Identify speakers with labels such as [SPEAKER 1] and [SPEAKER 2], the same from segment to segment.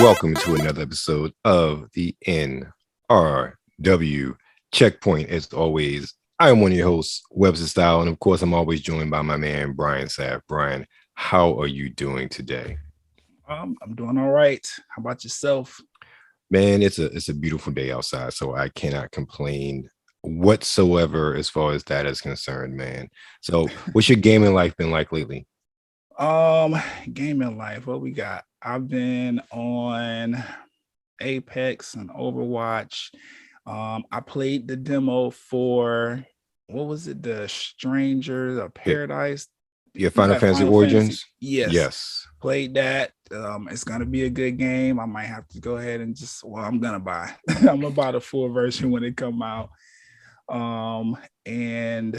[SPEAKER 1] welcome to another episode of the NRW Checkpoint. As always, I am one of your hosts, WebsterStyle, and of course, I'm always joined by my man, Brian Sapph. Brian, how are you doing today?
[SPEAKER 2] I'm doing all right. How about yourself?
[SPEAKER 1] Man, it's a beautiful day outside, so I cannot complain whatsoever as far as that is concerned, man. So, what's your gaming life been like lately?
[SPEAKER 2] Gaming life. What we got? I've been on Apex and Overwatch. I played the demo for what was it? The Strangers of
[SPEAKER 1] Yeah,
[SPEAKER 2] Paradise.
[SPEAKER 1] yeah, Final Fantasy Origins.
[SPEAKER 2] Yes.
[SPEAKER 1] Yes.
[SPEAKER 2] Played that. It's gonna be a good game. I might have to go ahead and I'm gonna buy. I'm gonna buy the full version when it come out. And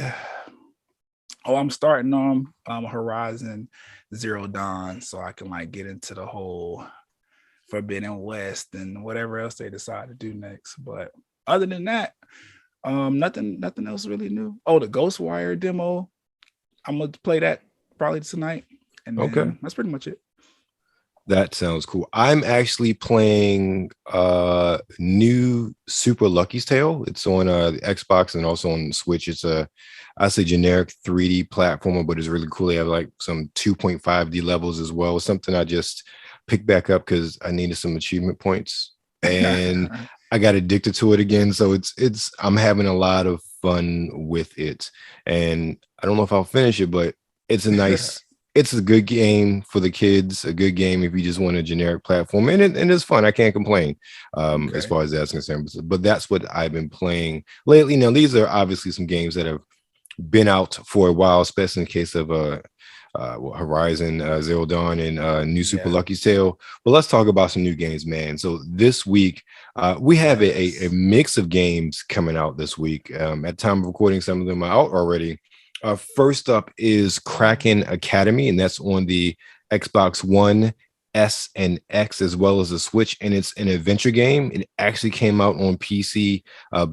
[SPEAKER 2] I'm starting on Horizon Zero Dawn, so I can like get into the whole Forbidden West and whatever else they decide to do next. But other than that, nothing else really new. Oh, the Ghostwire demo. I'm gonna play that probably tonight, and then that's pretty much it.
[SPEAKER 1] That sounds cool. I'm actually playing new Super Lucky's Tale. It's on the Xbox and also on the Switch. It's I say generic 3D platformer, but it's really cool. They have like some 2.5D levels as well. Something I just picked back up because I needed some achievement points. And I got addicted to it again. So it's I'm having a lot of fun with it. And I don't know if I'll finish it, but it's a nice it's a good game for the kids, a good game if you just want a generic platform, and it's fun. I can't complain as far as that's concerned. But that's what I've been playing lately. Now, these are obviously some games that have been out for a while, especially in the case of Horizon Zero Dawn and new Super Lucky's Tale. But let's talk about some new games, man. So this week we have a mix of games coming out this week. At time of recording, some of them are out already. First up is Kraken Academy, and that's on the Xbox One, S, and X, as well as the Switch, and it's an adventure game. It actually came out on PC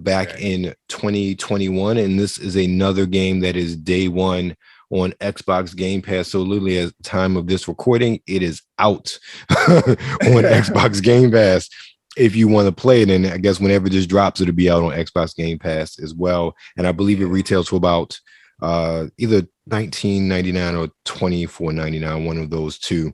[SPEAKER 1] back in 2021, and this is another game that is day one on Xbox Game Pass. So literally at the time of this recording, it is out on Xbox Game Pass if you want to play it. And I guess whenever this drops, it'll be out on Xbox Game Pass as well. And I believe it retails for about either $19.99 or $24.99, one of those two.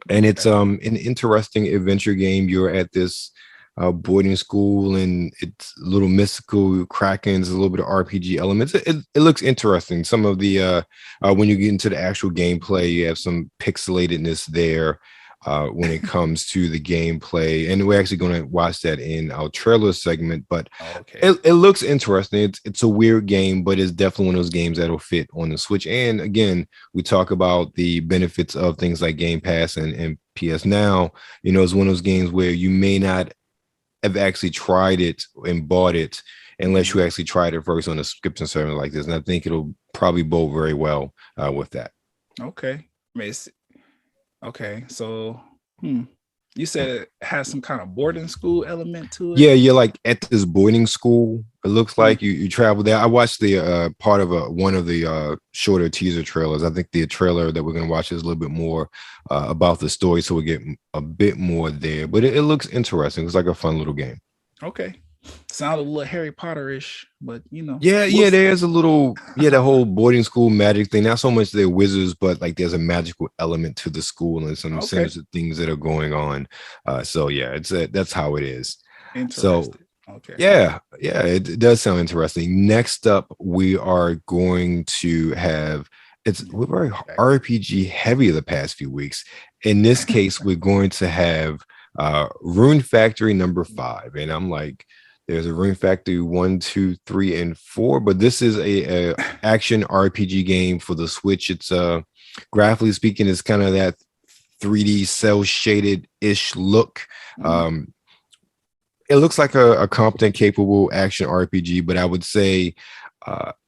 [SPEAKER 1] And it's an interesting adventure game. You're at this boarding school, and it's a little mystical. Krakens, a little bit of RPG elements. It looks interesting. Some of the when you get into the actual gameplay, you have some pixelatedness there when it comes to the gameplay, and we're actually going to watch that in our trailer segment. But it looks interesting. It's a weird game, but it's definitely one of those games that'll fit on the Switch. And again, we talk about the benefits of things like Game Pass and PS Now. You know, it's one of those games where you may not have actually tried it and bought it unless you actually tried it first on a subscription service like this. And I think it'll probably bode very well with that.
[SPEAKER 2] Okay. Okay, so you said it has some kind of boarding school element to it.
[SPEAKER 1] Yeah, you're like at this boarding school. It looks like you travel there. I watched the part of one of the shorter teaser trailers. I think the trailer that we're going to watch is a little bit more about the story, so we get a bit more there. But it looks interesting. It's like a fun little game.
[SPEAKER 2] Okay. Sounded a little Harry Potter-ish, but you know.
[SPEAKER 1] Yeah, there's a little, the whole boarding school magic thing. Not so much they're wizards, but like there's a magical element to the school and some sinister things that are going on. So yeah, that's how it is.
[SPEAKER 2] Interesting.
[SPEAKER 1] So it does sound interesting. Next up, we are going to have we're very RPG heavy the past few weeks. In this case, we're going to have Rune Factory number 5, and I'm like, there's a Rune Factory 1, 2, 3, and 4, but this is a action RPG game for the Switch. It's graphically speaking, it's kind of that 3D cell shaded ish look. It looks like a competent, capable action RPG, but I would say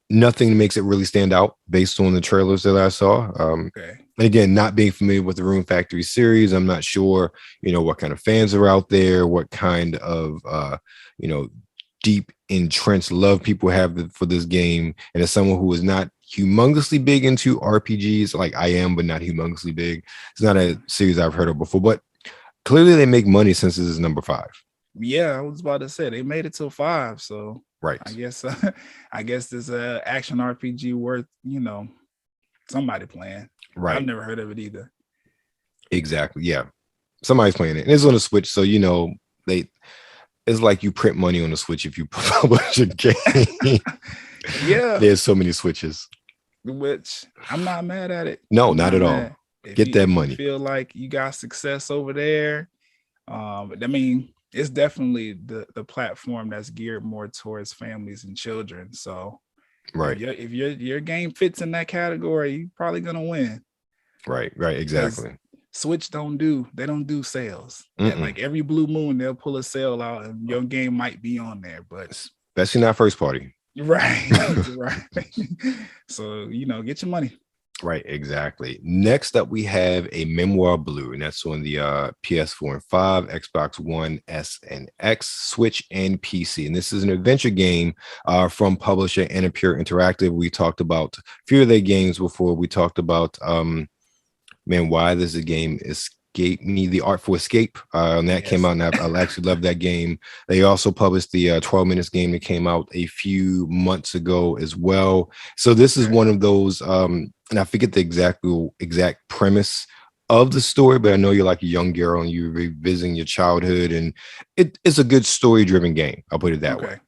[SPEAKER 1] nothing makes it really stand out based on the trailers that I saw. And again, not being familiar with the Rune Factory series, I'm not sure, what kind of fans are out there, what kind of, deep entrenched love people have for this game. And as someone who is not humongously big into RPGs, like I am, but not humongously big, it's not a series I've heard of before, but Clearly, they make money since this is number 5.
[SPEAKER 2] Yeah, I was about to say they made it till 5, so
[SPEAKER 1] Right.
[SPEAKER 2] I guess I guess this action RPG worth somebody playing.
[SPEAKER 1] Right.
[SPEAKER 2] I've never heard of it either.
[SPEAKER 1] Exactly. Yeah, somebody's playing it. And it's on the Switch, so it's like you print money on the Switch if you publish a game.
[SPEAKER 2] Yeah,
[SPEAKER 1] there's so many Switches.
[SPEAKER 2] Which I'm not mad at it.
[SPEAKER 1] No, not at all. Get that money.
[SPEAKER 2] If you feel like you got success over there. I mean, it's definitely the platform that's geared more towards families and children. So,
[SPEAKER 1] right,
[SPEAKER 2] if your game fits in that category, you're probably gonna win.
[SPEAKER 1] Right, exactly.
[SPEAKER 2] Switch don't do sales. Like every blue moon, they'll pull a sale out, and your game might be on there, but
[SPEAKER 1] especially not first party.
[SPEAKER 2] Right, right. So get your money.
[SPEAKER 1] Right, exactly. Next up, we have a Memoir Blue, and that's on the PS4 and 5, Xbox One, S and X, Switch, and PC. And this is an adventure game from publisher Annapurna Interactive. We talked about a few of their games before. We talked about, why this game escaped me, The Artful Escape, and that came out, and I actually love that game. They also published the 12 Minutes game that came out a few months ago as well. So this is one of those, and I forget the exact premise of the story, but I know you're like a young girl and you're revisiting your childhood, and it's a good story-driven game. I'll put it that way.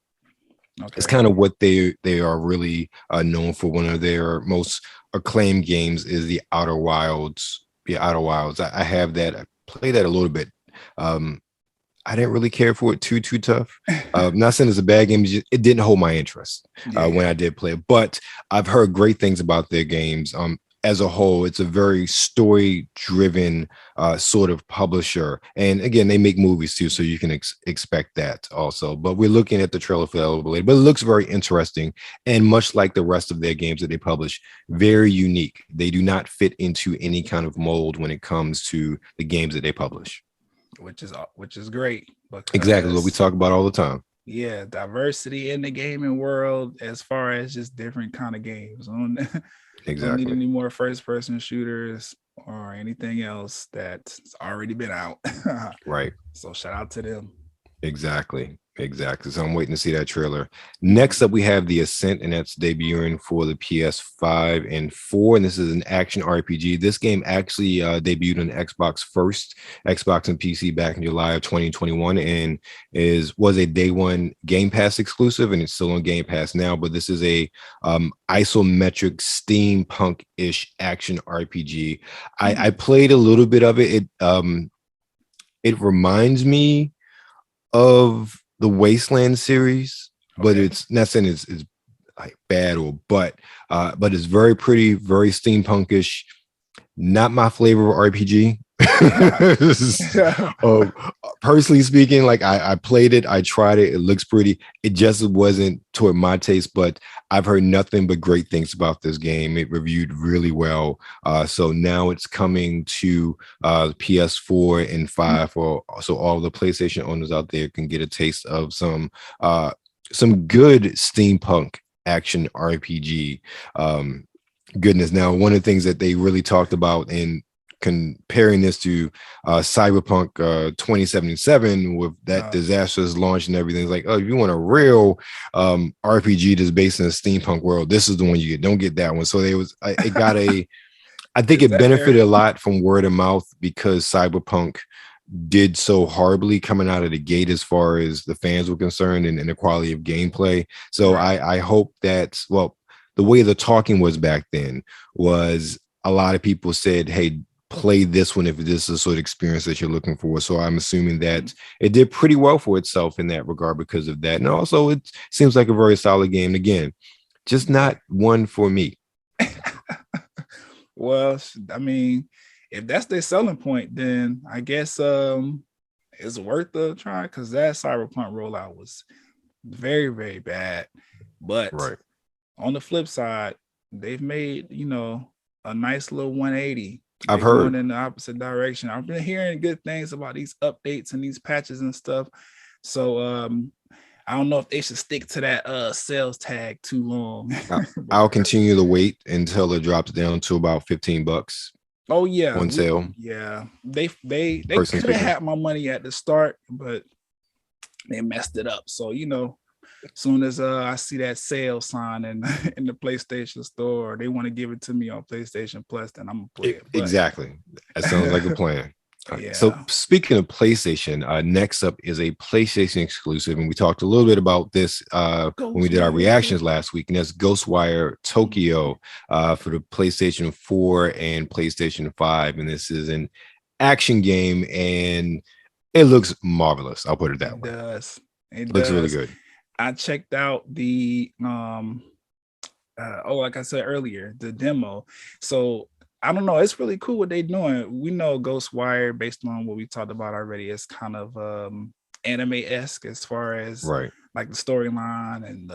[SPEAKER 1] Okay. It's kind of what they are really known for. One of their most acclaimed games is the Outer Wilds. Outer Wilds. I have that. I played that a little bit. I didn't really care for it too tough. Not saying it's a bad game. It didn't hold my interest when I did play it. But I've heard great things about their games. As a whole, it's a very story-driven sort of publisher. And again, they make movies too, so you can expect that also. But we're looking at the trailer for that a little bit later. But it looks very interesting. And much like the rest of their games that they publish, very unique. They do not fit into any kind of mold when it comes to the games that they publish.
[SPEAKER 2] Which is great.
[SPEAKER 1] Exactly what we talk about all the time.
[SPEAKER 2] Yeah, diversity in the gaming world as far as just different kind of games.
[SPEAKER 1] Exactly.
[SPEAKER 2] Don't need any more first-person shooters or anything else that's already been out.
[SPEAKER 1] Right.
[SPEAKER 2] So shout out to them.
[SPEAKER 1] Exactly. So I'm waiting to see that trailer. Next up, we have the Ascent, and that's debuting for the PS5 and 4. And this is an action RPG. This game actually debuted on Xbox first, Xbox and PC back in July of 2021, and was a day one Game Pass exclusive, and it's still on Game Pass now. But this is a isometric steampunk-ish action RPG. I played a little bit of it. It reminds me of the Wasteland series, but it's not saying it's like bad but it's very pretty, very steampunkish. Not my flavor of RPG. Personally speaking, like I played it, I tried it, it looks pretty. It just wasn't toward my taste, but I've heard nothing but great things about this game. It reviewed really well. So now it's coming to PS4 and 5 so all the PlayStation owners out there can get a taste of some good steampunk action RPG goodness. Now, one of the things that they really talked about in comparing this to Cyberpunk 2077 with that disastrous launch and everything, it's like, oh, if you want a real RPG that's based in a steampunk world, this is the one you get. Don't get that one. So it got I think it benefited a lot from word of mouth because Cyberpunk did so horribly coming out of the gate as far as the fans were concerned and the quality of gameplay. So I hope that, the way the talking was back then was a lot of people said, hey, play this one if this is the sort of experience that you're looking for. So I'm assuming that it did pretty well for itself in that regard because of that. And also it seems like a very solid game. Again, just not one for me.
[SPEAKER 2] Well, I mean, if that's their selling point, then I guess it's worth a try because that Cyberpunk rollout was very, very bad. But on the flip side, they've made, a nice little 180.
[SPEAKER 1] I've heard
[SPEAKER 2] going in the opposite direction. I've been hearing good things about these updates and these patches and stuff. So I don't know if they should stick to that sales tag too long.
[SPEAKER 1] I'll continue to wait until it drops down to about $15.
[SPEAKER 2] Oh yeah,
[SPEAKER 1] on sale.
[SPEAKER 2] they
[SPEAKER 1] Personally
[SPEAKER 2] could have
[SPEAKER 1] speaking.
[SPEAKER 2] had my money at the start, but they messed it up. So as soon as I see that sale sign in in the PlayStation Store, they want to give it to me on PlayStation Plus, then I'm gonna play it. But
[SPEAKER 1] Exactly. That sounds like a plan. So
[SPEAKER 2] yeah,
[SPEAKER 1] speaking of PlayStation, next up is a PlayStation exclusive, and we talked a little bit about this when we did our reactions last week, and that's Ghostwire Tokyo for the PlayStation 4 and PlayStation 5, and this is an action game, and it looks marvelous. I'll put it that way.
[SPEAKER 2] It
[SPEAKER 1] looks
[SPEAKER 2] does.
[SPEAKER 1] really good.
[SPEAKER 2] I checked out the like I said earlier, the demo. So I don't know. It's really cool what they're doing. We know Ghostwire, based on what we talked about already, is kind of anime-esque as far as like the storyline and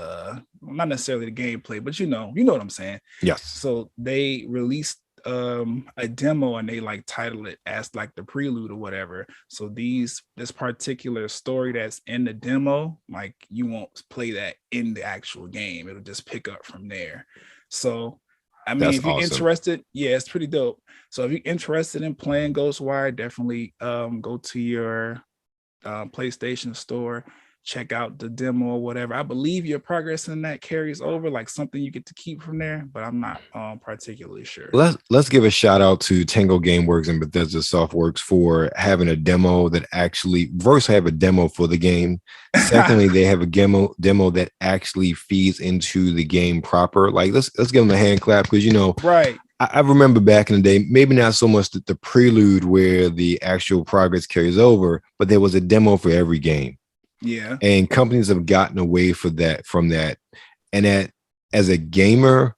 [SPEAKER 2] not necessarily the gameplay, but you know what I'm saying.
[SPEAKER 1] Yes.
[SPEAKER 2] So they released a demo and they like title it as like the prelude or whatever. So this particular story that's in the demo, like you won't play that in the actual game. It'll just pick up from there. So I mean,
[SPEAKER 1] that's
[SPEAKER 2] if you're
[SPEAKER 1] awesome.
[SPEAKER 2] interested, yeah, it's pretty dope. So if you're interested in playing Ghostwire, definitely go to your PlayStation Store, check out the demo or whatever. I believe your progress in that carries over, like something you get to keep from there, but I'm not particularly sure.
[SPEAKER 1] Let's give a shout out to Tango Gameworks and Bethesda Softworks for having a demo that actually first have a demo for the game. Secondly, they have a demo that actually feeds into the game proper. Like let's give them a hand clap because
[SPEAKER 2] right.
[SPEAKER 1] I remember back in the day, maybe not so much the prelude where the actual progress carries over, but there was a demo for every game.
[SPEAKER 2] Yeah.
[SPEAKER 1] And companies have gotten away from that. And that as a gamer,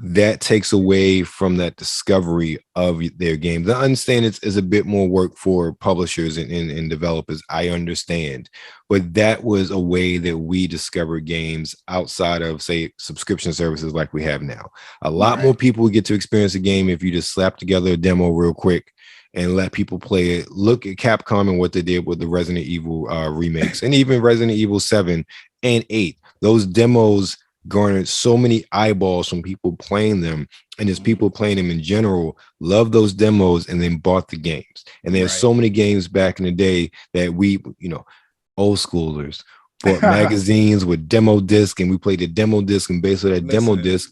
[SPEAKER 1] that takes away from that discovery of their games. I understand it's a bit more work for publishers and developers. I understand. But that was a way that we discovered games outside of, say, subscription services like we have now. A lot more people get to experience a game if you just slap together a demo real quick and let people play it. Look at Capcom and what they did with the Resident Evil remakes and even Resident Evil 7 and 8. Those demos garnered so many eyeballs from people playing them, and just people playing them in general love those demos and then bought the games. And there's so many games back in the day that we, old schoolers bought magazines with demo disc, and we played the demo disc, and based on that demo disc,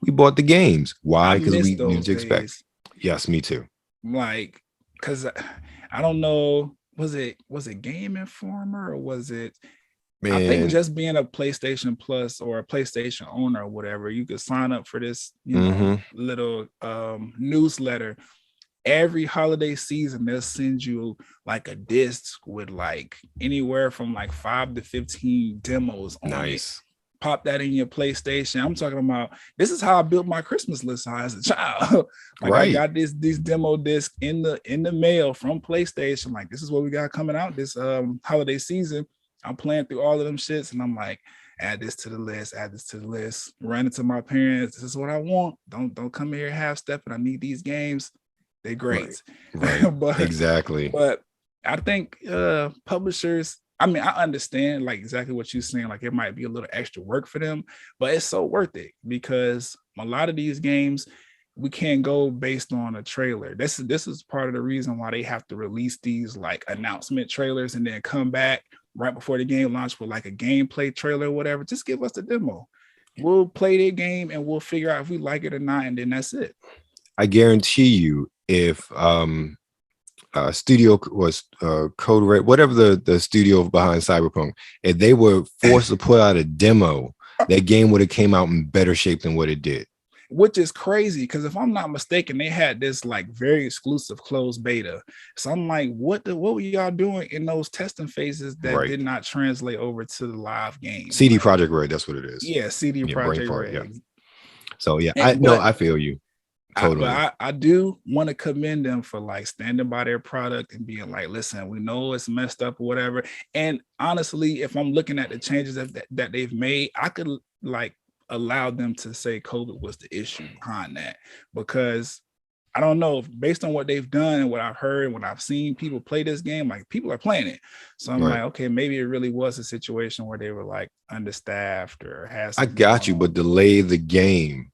[SPEAKER 1] we bought the games. Why? Because we knew to expect. Yes, me too.
[SPEAKER 2] Like, because I don't know, was it Game Informer or was it? Man. I think just being a PlayStation Plus or a PlayStation owner or whatever, you could sign up for this, little newsletter. Every holiday season, they'll send you like a disc with like anywhere from like 5 to 15 demos on it. Pop that in your PlayStation. I'm talking about, this is how I built my Christmas list as a child. I got this demo disc in the mail from PlayStation. Like, this is what we got coming out this holiday season. I'm playing through all of them shits, and I'm like, add this to the list, run into my parents. This is what I want. Don't come here half-stepping. I need these games. They're great.
[SPEAKER 1] Right.
[SPEAKER 2] But,
[SPEAKER 1] exactly.
[SPEAKER 2] But I think publishers, I mean, I understand like exactly what you're saying. Like, it might be a little extra work for them, but it's so worth it because a lot of these games, we can't go based on a trailer. This is part of the reason why they have to release these like announcement trailers and then come back right before the game launch with like a gameplay trailer or whatever. Just give us the demo. We'll play the game and we'll figure out if we like it or not, and then that's it.
[SPEAKER 1] I guarantee you, if studio was Code Red, whatever the studio behind Cyberpunk, if they were forced to put out a demo, that game would have came out in better shape than what it did.
[SPEAKER 2] Which is crazy because if I'm not mistaken, they had this like very exclusive closed beta. So I'm like, what were y'all doing in those testing phases that did not translate over to the live game?
[SPEAKER 1] CD Projekt Red, that's what it is.
[SPEAKER 2] Yeah, CD Projekt Red.
[SPEAKER 1] Yeah. So yeah, I feel you. Totally.
[SPEAKER 2] I do want to commend them for like standing by their product and being like, listen, we know it's messed up or whatever. And honestly, if I'm looking at the changes that they've made, I could like allow them to say COVID was the issue behind that, because I don't know, based on what they've done and what I've heard and what I've seen people play this game, like people are playing it. So I'm like, okay, maybe it really was a situation where they were like understaffed or had.
[SPEAKER 1] I got you, but delay the game.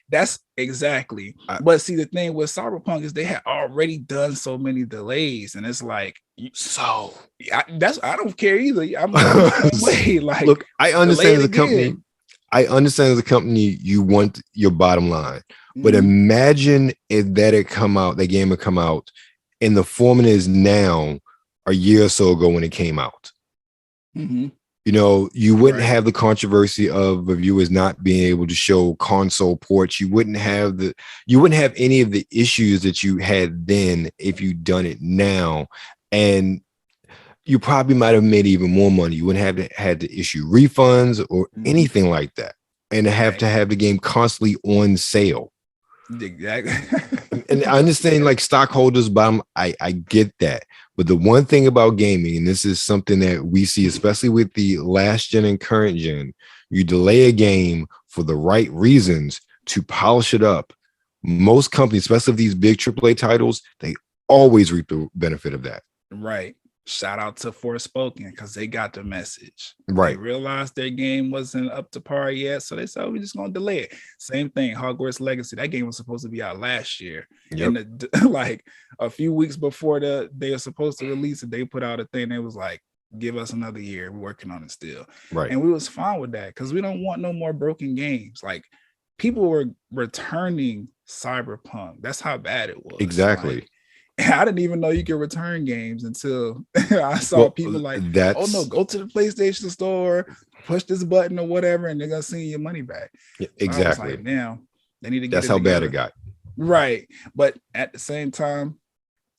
[SPEAKER 2] That's exactly.
[SPEAKER 1] I,
[SPEAKER 2] But see, the thing with Cyberpunk is they had already done so many delays, and it's like,
[SPEAKER 1] so
[SPEAKER 2] I don't care either. I'm the same way. Like,
[SPEAKER 1] look, I understand as a
[SPEAKER 2] again.
[SPEAKER 1] company. I understand as a company, you want your bottom line, but
[SPEAKER 2] Mhm.
[SPEAKER 1] imagine if that game would come out in the form it is now a year or so ago when it came out.
[SPEAKER 2] Mhm.
[SPEAKER 1] You know, you wouldn't
[SPEAKER 2] Right.
[SPEAKER 1] have the controversy of reviewers not being able to show console ports. You wouldn't have any of the issues that you had then if you'd done it now. And you probably might have made even more money. You wouldn't have had to issue refunds or anything like that, and to have the game constantly on sale.
[SPEAKER 2] Exactly.
[SPEAKER 1] And I understand like stockholders, but I get that. But the one thing about gaming, and this is something that we see, especially with the last gen and current gen, you delay a game for the right reasons to polish it up. Most companies, especially these big AAA titles, they always reap the benefit of that.
[SPEAKER 2] Right. Shout out to Forspoken because they got the message.
[SPEAKER 1] Right.
[SPEAKER 2] They realized their game wasn't up to par yet, so they said, we're just gonna delay it. Same thing, Hogwarts Legacy. That game was supposed to be out last year.
[SPEAKER 1] Yep.
[SPEAKER 2] And like a few weeks before they were supposed to release it, they put out a thing that was like, give us another year. We're working on it still.
[SPEAKER 1] Right.
[SPEAKER 2] And we was fine with that because we don't want no more broken games. Like people were returning Cyberpunk. That's how bad it was.
[SPEAKER 1] Exactly.
[SPEAKER 2] Like, I didn't even know you could return games until I saw people like, oh no, go to the PlayStation store, push this button or whatever, and they're gonna send you your money back.
[SPEAKER 1] Yeah, exactly.
[SPEAKER 2] I was like, damn, they need to get
[SPEAKER 1] That's
[SPEAKER 2] it
[SPEAKER 1] how
[SPEAKER 2] together.
[SPEAKER 1] bad it got.
[SPEAKER 2] Right. But at the same time,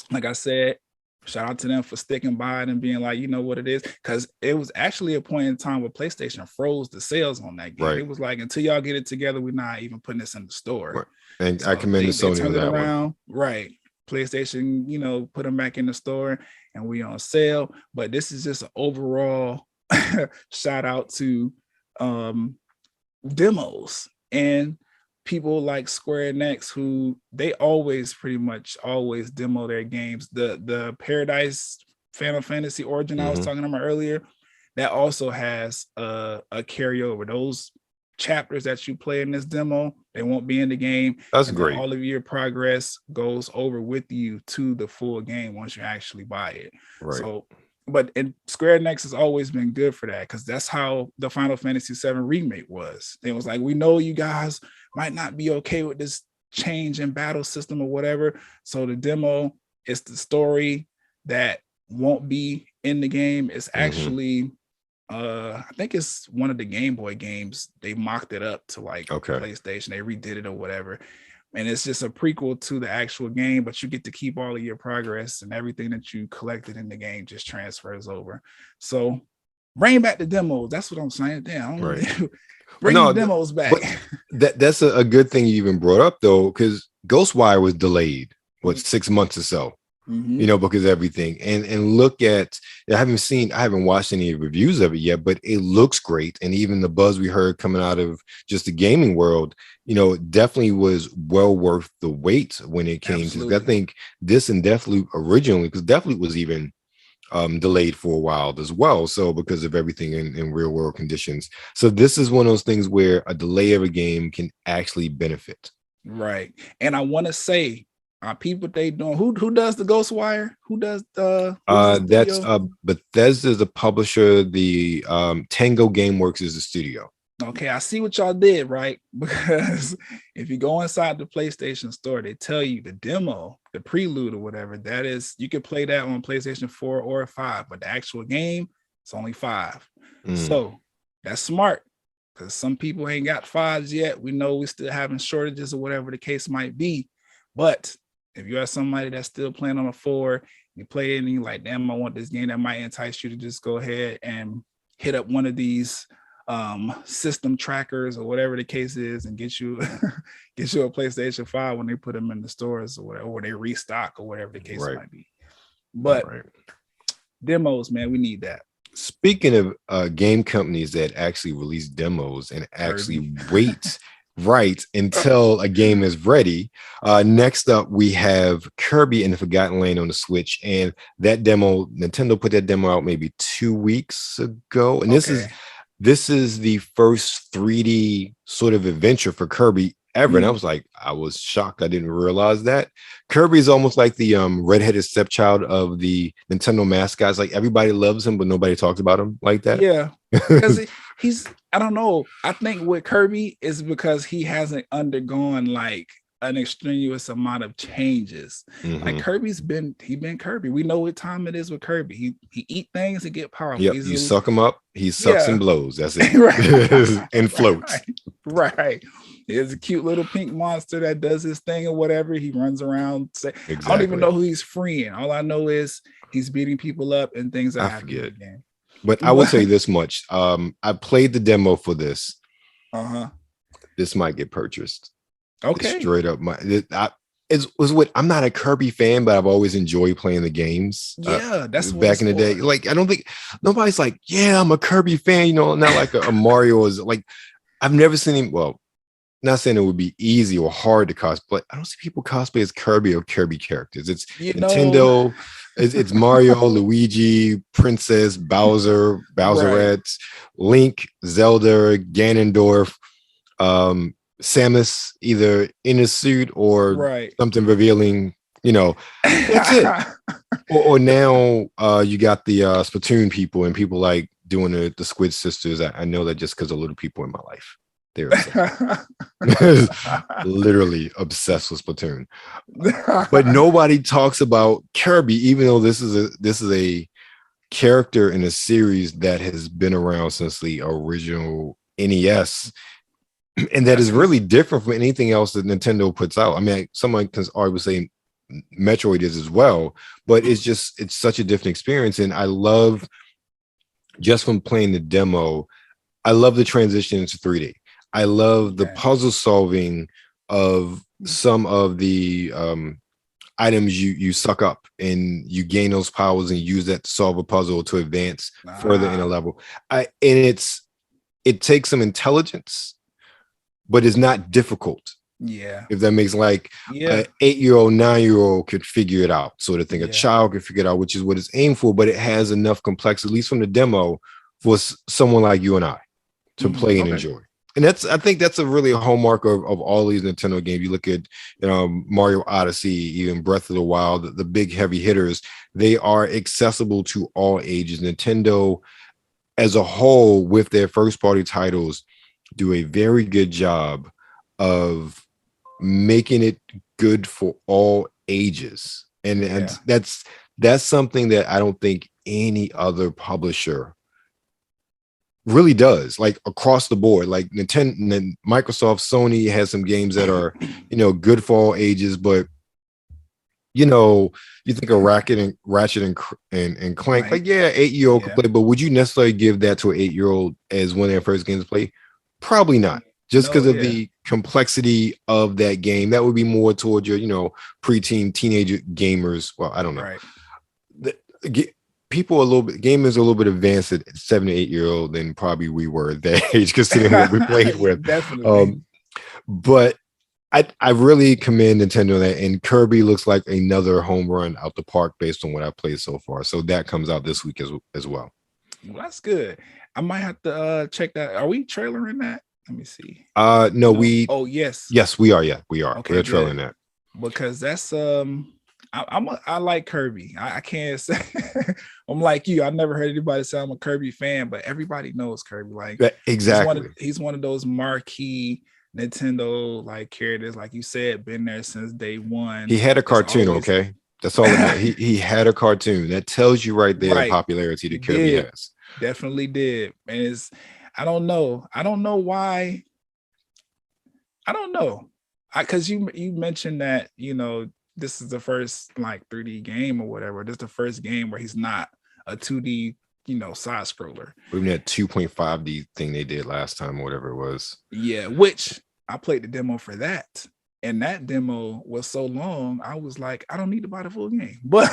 [SPEAKER 2] like I said, shout out to them for sticking by it and being like, you know what it is, because it was actually a point in time where PlayStation froze the sales on that game. Right. It was like, until y'all get it together, we're not even putting this in the store.
[SPEAKER 1] Right. And so I commend Sony for that one.
[SPEAKER 2] Right. PlayStation, you know, put them back in the store and we on sale. But this is just an overall shout out to demos and people like Square Enix, who they pretty much always demo their games. The Paradise Final Fantasy Origin I was talking about earlier, that also has a carryover. Those chapters that you play in this demo, they won't be in the game.
[SPEAKER 1] That's great.
[SPEAKER 2] All of your progress goes over with you to the full game once you actually buy it.
[SPEAKER 1] Right.
[SPEAKER 2] So, and Square Enix has always been good for that, because that's how the Final Fantasy VII remake was. It was like, we know you guys might not be okay with this change in battle system or whatever. So the demo is the story that won't be in the game. It's actually I think it's one of the Game Boy games. They mocked it up to like PlayStation. They redid it or whatever. And it's just a prequel to the actual game, but you get to keep all of your progress, and everything that you collected in the game just transfers over. So bring back the demos. That's what I'm saying. Damn, bring the demos back.
[SPEAKER 1] That's a good thing you even brought up, though, because Ghostwire was delayed, 6 months or so. You know, because of everything. And look at, I haven't watched any reviews of it yet, but it looks great. And even the buzz we heard coming out of just the gaming world, you know, definitely was well worth the wait when it came to. I think this and Deathloop originally, because Deathloop was even delayed for a while as well. So because of everything in real world conditions. So this is one of those things where a delay of a game can actually benefit.
[SPEAKER 2] Right. And I want to say, people they doing who does the Ghostwire? Who does
[SPEAKER 1] that's Bethesda's the publisher, the Tango Gameworks is the studio.
[SPEAKER 2] Okay, I see what y'all did, right? Because if you go inside the PlayStation store, they tell you the demo, the prelude or whatever, that is, you can play that on PlayStation 4 or 5, but the actual game, it's only 5. So that's smart, because some people ain't got 5s yet. We know we still having shortages or whatever the case might be. But if you have somebody that's still playing on a 4, you play it and you're like, damn, I want this game, that might entice you to just go ahead and hit up one of these system trackers or whatever the case is and get you a PlayStation 5 when they put them in the stores or whatever, or they restock or whatever the case might be. But demos, man, we need that.
[SPEAKER 1] Speaking of game companies that actually release demos and actually wait until a game is ready. Next up, we have Kirby and the Forgotten Land on the Switch, and that demo, Nintendo put that demo out maybe 2 weeks ago, and this is the first 3D sort of adventure for Kirby. ever. And I was like, I was shocked. I didn't realize that. Kirby is almost like the redheaded stepchild of the Nintendo mascots. Like everybody loves him, but nobody talks about him like that.
[SPEAKER 2] Yeah, because he's, I don't know. I think with Kirby is because he hasn't undergone like an extraneous amount of changes. Like Kirby's been Kirby. We know what time it is with Kirby. He eat things and get powerful.
[SPEAKER 1] Yep, you suck him up, he sucks and blows. That's it.
[SPEAKER 2] Right.
[SPEAKER 1] And floats.
[SPEAKER 2] Right. He's a cute little pink monster that does his thing or whatever. He runs around.
[SPEAKER 1] Exactly.
[SPEAKER 2] I don't even know who he's freeing. All I know is he's beating people up and things are happening again.
[SPEAKER 1] But I will tell you this much. I played the demo for this. This might get purchased.
[SPEAKER 2] Okay.
[SPEAKER 1] Straight up. I'm not a Kirby fan, but I've always enjoyed playing the games.
[SPEAKER 2] Yeah, that's
[SPEAKER 1] back in the day. Like, I don't think nobody's like, yeah, I'm a Kirby fan, you know, not like a Mario is like, I've never seen him. Well, not saying it would be easy or hard to cosplay. I don't see people cosplay as Kirby or Kirby characters. It's Nintendo. It's Mario, Luigi, Princess, Bowserette, Link, Zelda, Ganondorf, Samus, either in a suit or something revealing, you know, that's it. or now you got the Splatoon people and people like doing the Squid Sisters. I know that just because of little people in my life. They're literally obsessed with Splatoon. But nobody talks about Kirby, even though this is a character in a series that has been around since the original NES, and that is really different from anything else that Nintendo puts out. I mean, someone can argue say Metroid is as well, but it's such a different experience. And I love, just from playing the demo, I love the transition into 3D. I love the puzzle solving of some of the items you suck up, and you gain those powers and use that to solve a puzzle to advance further in a level. It takes some intelligence, but it's not difficult.
[SPEAKER 2] Yeah.
[SPEAKER 1] If that makes an 8-year-old, 9-year-old could figure it out, sort of thing. A child could figure it out, which is what it's aimed for, but it has enough complexity, at least from the demo, for someone like you and I to play and enjoy. And I think that's a really hallmark of all these Nintendo games. You look at Mario Odyssey, even Breath of the Wild, the big heavy hitters, they are accessible to all ages. Nintendo as a whole, with their first party titles, do a very good job of making it good for all ages. And that's something that I don't think any other publisher really does, like across the board. Like Nintendo, Microsoft, Sony has some games that are, good for all ages, but you think of Ratchet and Clank, like 8-year-old could play, but would you necessarily give that to an 8-year-old as one of their first games to play? Probably not, just because of the complexity of that game. That would be more towards your, preteen, teenager gamers. Well, I don't know. People gamers are a little bit advanced at 7 to 8-year-old than probably we were at that age, considering what we played with.
[SPEAKER 2] Definitely.
[SPEAKER 1] But I really commend Nintendo on that, and Kirby looks like another home run out the park based on what I played so far. So that comes out this week as well.
[SPEAKER 2] Well, that's good. I might have to check that. Are we trailering that? Let me see.
[SPEAKER 1] No, we.
[SPEAKER 2] Oh yes.
[SPEAKER 1] Yes, we are. Yeah, we are.
[SPEAKER 2] Okay,
[SPEAKER 1] we're trailing that
[SPEAKER 2] because that's I like Kirby. I can't say I'm like you. I never heard anybody say I'm a Kirby fan, but everybody knows Kirby. Like
[SPEAKER 1] exactly,
[SPEAKER 2] he's one of those marquee Nintendo like characters, like you said, been there since day one.
[SPEAKER 1] He had a cartoon, okay? That's all. He had a cartoon. That tells you right there the popularity that Kirby has.
[SPEAKER 2] Definitely did. And I don't know why. I don't know. Because you mentioned that, this is the first like 3D game or whatever. This is the first game where he's not a 2D, side scroller.
[SPEAKER 1] Even that 2.5D thing they did last time or whatever it was.
[SPEAKER 2] Yeah, which I played the demo for that. And that demo was so long, I was like, I don't need to buy the full game. But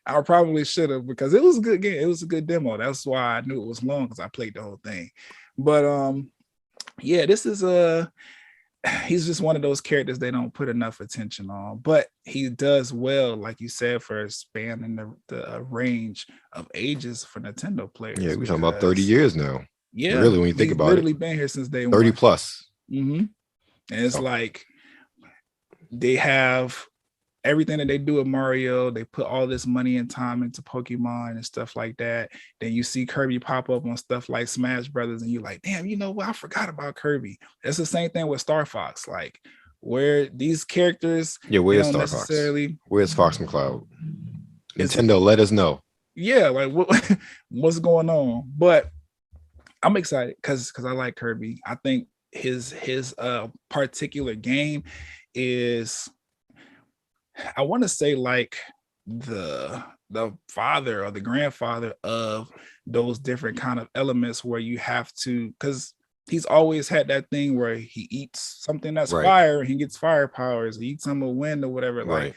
[SPEAKER 2] I probably should have, because it was a good game. It was a good demo. That's why I knew it was long, because I played the whole thing. But this is he's just one of those characters they don't put enough attention on, but he does well, like you said, for spanning the range of ages for Nintendo players.
[SPEAKER 1] Yeah, we're talking about 30 years now.
[SPEAKER 2] Yeah,
[SPEAKER 1] really, when you think about it,
[SPEAKER 2] literally been here since day
[SPEAKER 1] 30
[SPEAKER 2] one.
[SPEAKER 1] plus.
[SPEAKER 2] Mm-hmm. And it's like they have everything that they do with Mario. They put all this money and time into Pokemon and stuff like that. Then you see Kirby pop up on stuff like Smash Brothers, and you're like, damn, you know what? I forgot about Kirby. It's the same thing with Star Fox. Like, where these characters,
[SPEAKER 1] where's Star
[SPEAKER 2] necessarily
[SPEAKER 1] Fox? Where's Fox McCloud? Nintendo, let us know.
[SPEAKER 2] Yeah, like what's going on? But I'm excited because I like Kirby. I think his particular game is, I want to say, like the father or the grandfather of those different kind of elements where you have to, because he's always had that thing where he eats something that's fire and he gets fire powers. He eats some of wind or whatever. Like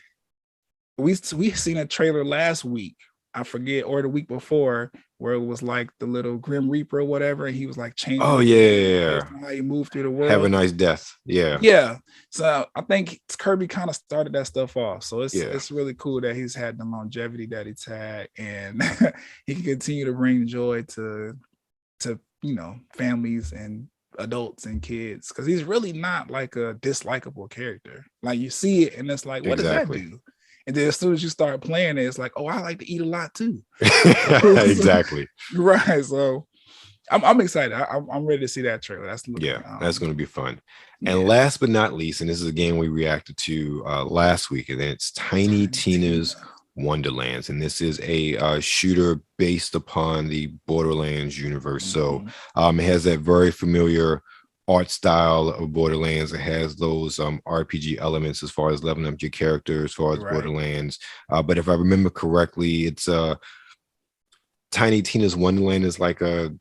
[SPEAKER 2] we seen a trailer last week, I forget, or the week before, where it was like the little Grim Reaper or whatever, and he was like changing.
[SPEAKER 1] Oh yeah,
[SPEAKER 2] how you move through the world.
[SPEAKER 1] Have a nice death.
[SPEAKER 2] Yeah. So I think Kirby kind of started that stuff off. So it's really cool that he's had the longevity that he's had, and he can continue to bring joy to families and adults and kids, because he's really not like a dislikable character. Like, you see it and it's like, what does that do? And then as soon as you start playing it, it's like, oh, I like to eat a lot too.
[SPEAKER 1] Exactly.
[SPEAKER 2] Right. So I'm excited. I'm ready to see that trailer. That's
[SPEAKER 1] going to be fun. And last but not least, and this is a game we reacted to last week, and it's Tiny Tina's Wonderlands, and this is a shooter based upon the Borderlands universe. So it has that very familiar art style of Borderlands. It has those RPG elements as far as leveling up your character, as far as Borderlands. But if I remember correctly, it's Tiny Tina's Wonderland is like a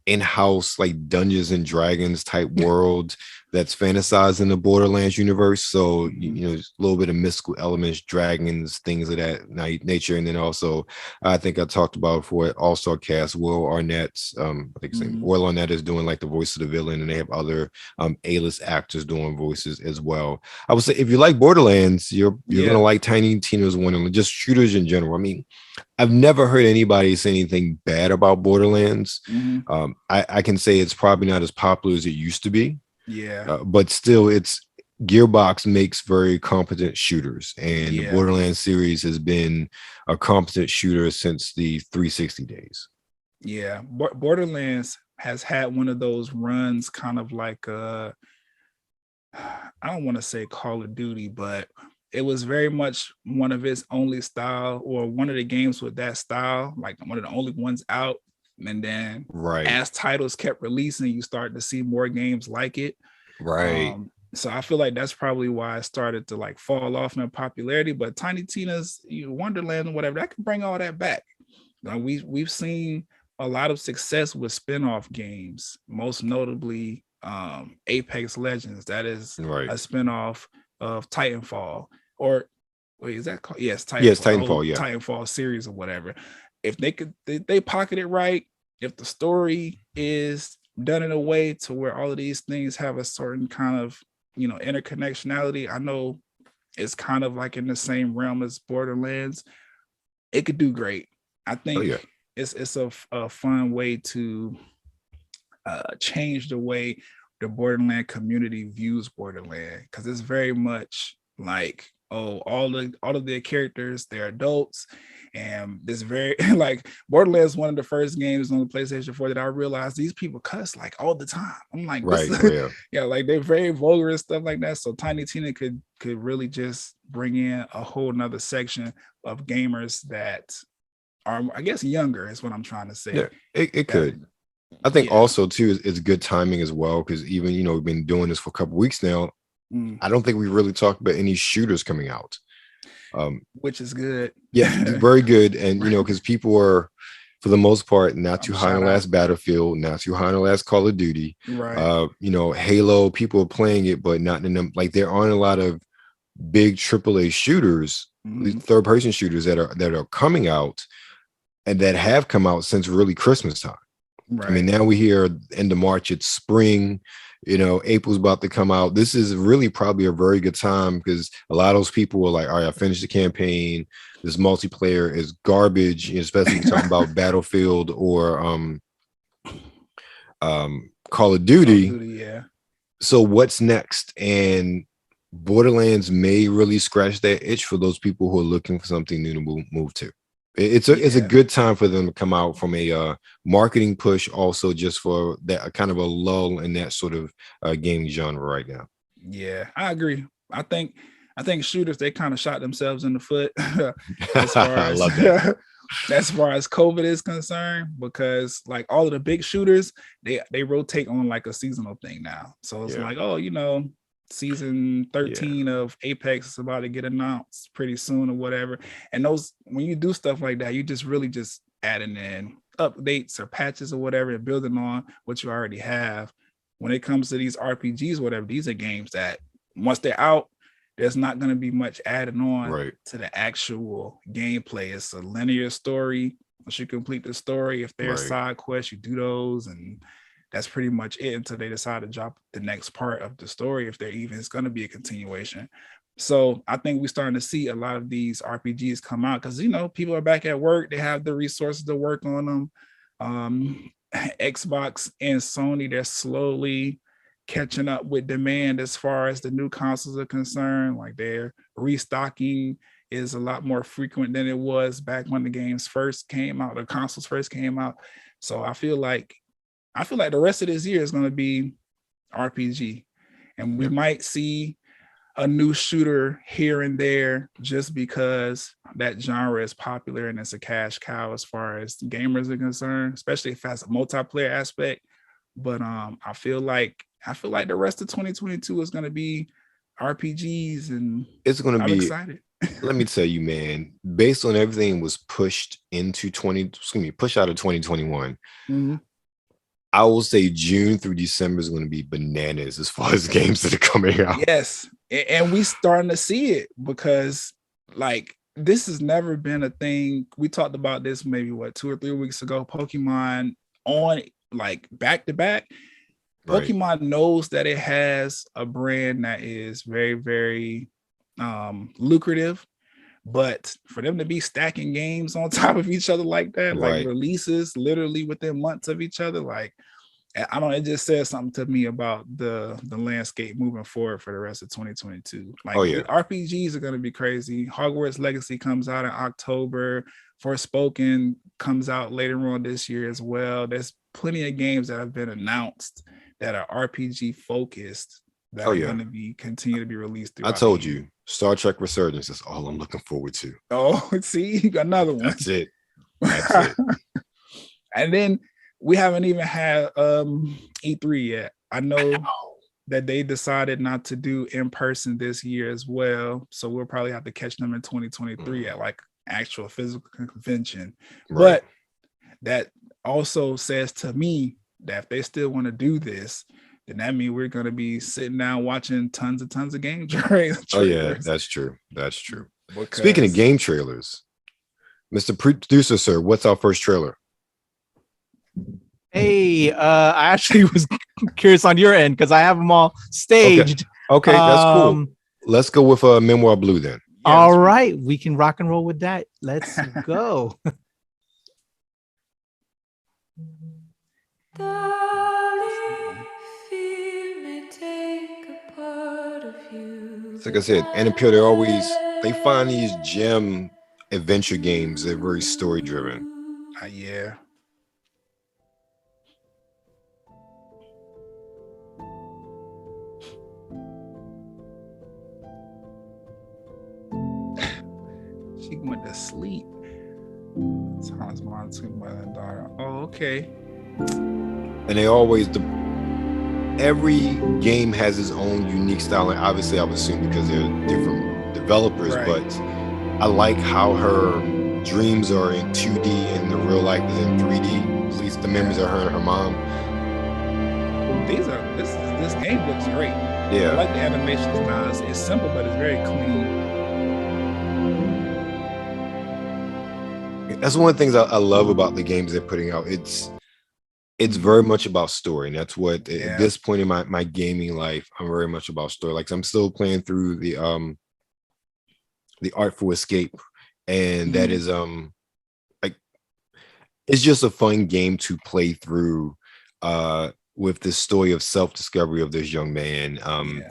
[SPEAKER 1] in-house like Dungeons and Dragons type world that's fantasized in the Borderlands universe. So there's a little bit of mystical elements, dragons, things of that nature. And then also, I think I talked about before, All-Star cast, Will Arnett's I think Will Arnett is doing like the voice of the villain, and they have other A-list actors doing voices as well. I would say if you like Borderlands, you're gonna like Tiny Tina's Wonderland, just shooters in general. I mean, I've never heard anybody say anything bad about Borderlands. I can say it's probably not as popular as it used to be. But still, it's Gearbox makes very competent shooters, and the Borderlands series has been a competent shooter since the 360 days.
[SPEAKER 2] Borderlands has had one of those runs, kind of like I don't want to say Call of Duty, but it was very much one of its only style, or one of the games with that style, like one of the only ones out. And then as titles kept releasing, you start to see more games like it. So I feel like that's probably why it started to like fall off in popularity. But Tiny Tina's Wonderland or whatever, that can bring all that back. We've seen a lot of success with spin-off games, most notably Apex Legends. That is a spin-off of Titanfall. Or wait, is that called? Yes, Titanfall.
[SPEAKER 1] Yes, Titanfall.
[SPEAKER 2] Titanfall series or whatever. If they pocket it right, if the story is done in a way to where all of these things have a certain kind of interconnectionality, I know it's kind of like in the same realm as Borderlands, it could do great. I think it's a fun way to change the way the Borderland community views Borderland, because it's very much like, all of their characters, they're adults. And this very like Borderlands, one of the first games on the PlayStation 4 that I realized these people cuss like all the time. I'm like, like they're very vulgar and stuff like that. So Tiny Tina could really just bring in a whole nother section of gamers that are, I guess, younger is what I'm trying to say.
[SPEAKER 1] It could. I think also too, it's good timing as well, because even we've been doing this for a couple weeks now. I don't think we really talked about any shooters coming out.
[SPEAKER 2] Which is good.
[SPEAKER 1] Very good. And because people are, for the most part, not too high on the last Battlefield, not too high on the last Call of Duty. Halo, people are playing it, but not in them. Like, there aren't a lot of big AAA shooters, third person shooters that are coming out, and that have come out since really Christmas time. I mean, now we hear end of March, it's spring. April's about to come out. This is really probably a very good time, because a lot of those people were like, all right, I finished the campaign. This multiplayer is garbage, especially if you're talking about Battlefield or Call of Duty. So what's next? And Borderlands may really scratch that itch for those people who are looking for something new to move to. It's a good time for them to come out from a marketing push, also just for that kind of a lull in that sort of gaming genre right now.
[SPEAKER 2] Yeah, I agree. I think shooters, they kind of shot themselves in the foot as far
[SPEAKER 1] I
[SPEAKER 2] as
[SPEAKER 1] love that.
[SPEAKER 2] as far as COVID is concerned, because like all of the big shooters, they rotate on like a seasonal thing now. So it's like, oh, season 13 of Apex is about to get announced pretty soon or whatever. And those, when you do stuff like that, you just really just adding in updates or patches or whatever and building on what you already have. When it comes to these RPGs, whatever, these are games that once they're out, there's not going to be much added on to the actual gameplay. It's a linear story. Once you complete the story, if there's side quests, you do those, and that's pretty much it until they decide to drop the next part of the story, if there even is going to be a continuation. So I think we're starting to see a lot of these RPGs come out because, people are back at work. They have the resources to work on them. Xbox and Sony, they're slowly catching up with demand as far as the new consoles are concerned. Like their restocking is a lot more frequent than it was back when the games first came out, the consoles first came out. So I feel like the rest of this year is going to be RPG, and we might see a new shooter here and there just because that genre is popular and it's a cash cow as far as gamers are concerned, especially if it has a multiplayer aspect. But I feel like the rest of 2022 is going to be RPGs, and
[SPEAKER 1] it's going to be
[SPEAKER 2] excited.
[SPEAKER 1] Let me tell you, man, based on everything was pushed into push out of 2021.
[SPEAKER 2] Mm-hmm.
[SPEAKER 1] I will say June through December is going to be bananas as far as games that are coming out.
[SPEAKER 2] Yes. And we starting to see it because like this has never been a thing. We talked about this maybe 2 or 3 weeks ago. Pokemon on like back to back. Pokemon knows that it has a brand that is very, very lucrative. But for them to be stacking games on top of each other like that, like releases literally within months of each other, like I don't know, it just says something to me about the landscape moving forward for the rest of 2022. Like RPGs are going to be crazy. Hogwarts Legacy comes out in October. Forspoken comes out later on this year as well. There's plenty of games that have been announced that are RPG focused that are going to be continue to be released.
[SPEAKER 1] I told you, Star Trek Resurgence is all I'm looking forward to.
[SPEAKER 2] Oh, see, you got another one.
[SPEAKER 1] That's it.
[SPEAKER 2] And then we haven't even had E3 yet. I know that they decided not to do in person this year as well, so we'll probably have to catch them in 2023 at like actual physical convention. But that also says to me that if they still want to do this, then that means we're going to be sitting down watching tons of game trailers.
[SPEAKER 1] Oh yeah, that's true. Because speaking of game trailers, Mr. Producer, sir, what's our first trailer?
[SPEAKER 3] Hey, I actually was curious on your end because I have them all staged.
[SPEAKER 1] Okay, that's cool. Let's go with Memoir Blue then.
[SPEAKER 3] Yeah, all right, we can rock and roll with that. Let's go.
[SPEAKER 1] Like I said, and Pure, they find these gem adventure games that are very story driven.
[SPEAKER 2] Yeah. She went to sleep. Tom's mom took my daughter. Oh, okay.
[SPEAKER 1] And they always every game has its own unique style, and obviously I would assume because they're different developers, but I like how her dreams are in 2D and the real life is in 3D. At least the memories of her and her mom.
[SPEAKER 2] This game looks great.
[SPEAKER 1] Yeah,
[SPEAKER 2] I like the animation style. It's simple, but it's very clean.
[SPEAKER 1] That's one of the things I love about the games they're putting out. It's very much about story, and that's what at this point in my gaming life, I'm very much about story. Like I'm still playing through the Artful Escape, and that is like it's just a fun game to play through with the story of self-discovery of this young man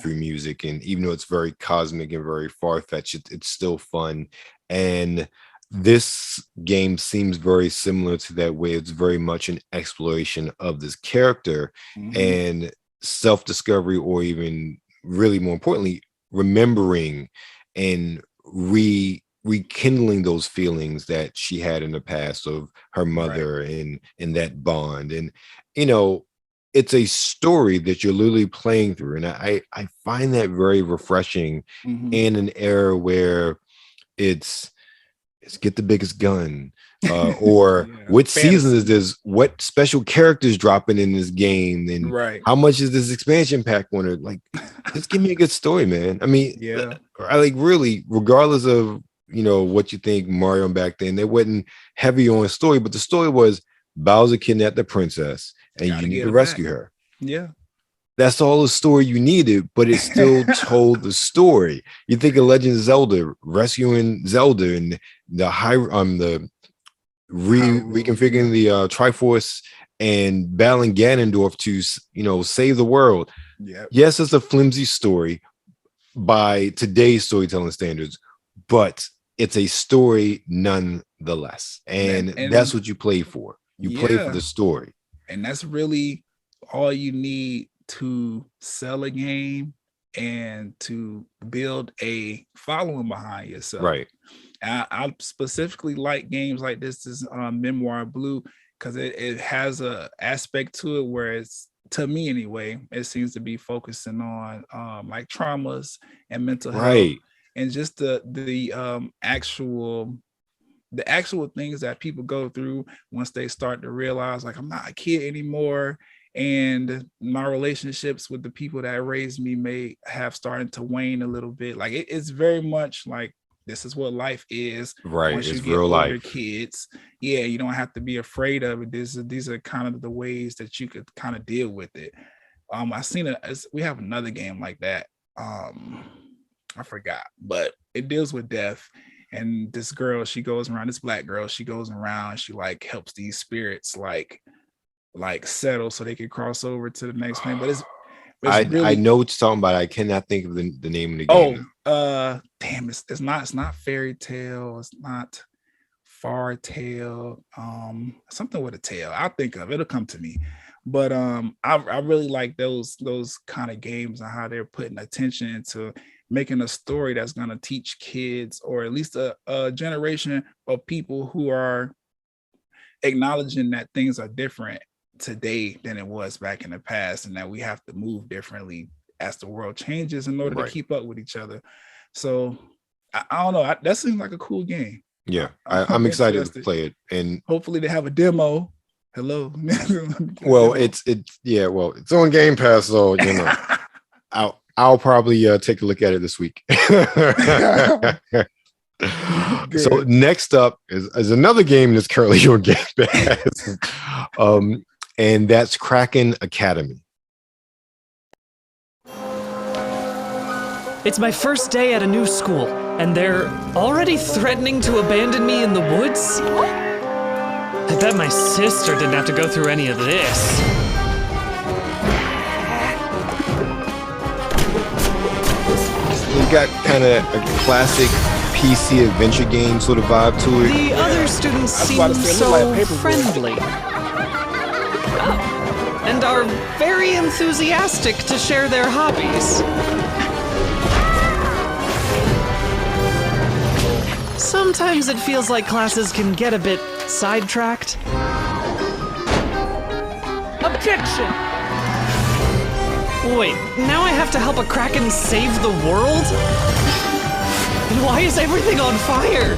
[SPEAKER 1] through music. And even though it's very cosmic and very far-fetched, it's still fun. And this game seems very similar to that, where it's very much an exploration of this character and self-discovery, or even really more importantly, remembering and rekindling those feelings that she had in the past of her mother and that bond. And it's a story that you're literally playing through, and I find that very refreshing in an era where it's get the biggest gun, or what season is this, what special characters dropping in this game, and how much is this expansion pack going to, like, just give me a good story, man. I mean, I like, really, regardless of what you think Mario back then, they wasn't heavy on story, but the story was Bowser kidnapped the princess and you need to rescue her. That's all the story you needed, but it still told the story. You think of Legend of Zelda, rescuing Zelda and the reconfiguring the Triforce and battling Ganondorf to save the world. Yes, it's a flimsy story by today's storytelling standards, but it's a story nonetheless, and that's what you play for. You play for the story,
[SPEAKER 2] and that's really all you need to sell a game and to build a following behind yourself.
[SPEAKER 1] Right.
[SPEAKER 2] I specifically like games like this is Memoir Blue, because it has a aspect to it where it's, to me anyway, it seems to be focusing on like traumas and mental health, and just the actual things that people go through once they start to realize, like, I'm not a kid anymore, and my relationships with the people that raised me may have started to wane a little bit. Like it's very much like, this is what life is. Once
[SPEAKER 1] It's
[SPEAKER 2] you get
[SPEAKER 1] real
[SPEAKER 2] older,
[SPEAKER 1] life.
[SPEAKER 2] kids, you don't have to be afraid of it. These are kind of the ways that you could kind of deal with it. We have another game like that. I forgot, but it deals with death. And this girl, she goes around, this black girl, she goes around, she like helps these spirits like settle so they can cross over to the next plane. But it's really,
[SPEAKER 1] I know what you're talking about. I cannot think of the name of the game.
[SPEAKER 2] Damn, it's not Fairy Tale, it's not Far Tale, something with a tail. I'll think of it, it'll come to me. But I really like those kind of games and how they're putting attention into making a story that's going to teach kids, or at least a generation of people who are acknowledging that things are different today than it was back in the past, and that we have to move differently as the world changes in order to keep up with each other. So I don't know, that seems like a cool game.
[SPEAKER 1] I'm excited to play it, and
[SPEAKER 2] hopefully they have a demo. Hello.
[SPEAKER 1] Well, it's on Game Pass, so I'll probably take a look at it this week. So next up is another game that's currently on Game Pass, and that's Kraken Academy.
[SPEAKER 4] It's my first day at a new school, and they're already threatening to abandon me in the woods? I bet my sister didn't have to go through any of this.
[SPEAKER 1] It's got kind of a classic PC adventure game sort of vibe to it.
[SPEAKER 4] The other students seem so friendly. Oh, and are very enthusiastic to share their hobbies. Sometimes it feels like classes can get a bit sidetracked. Objection! Wait, now I have to help a Kraken save the world? And why is everything on fire?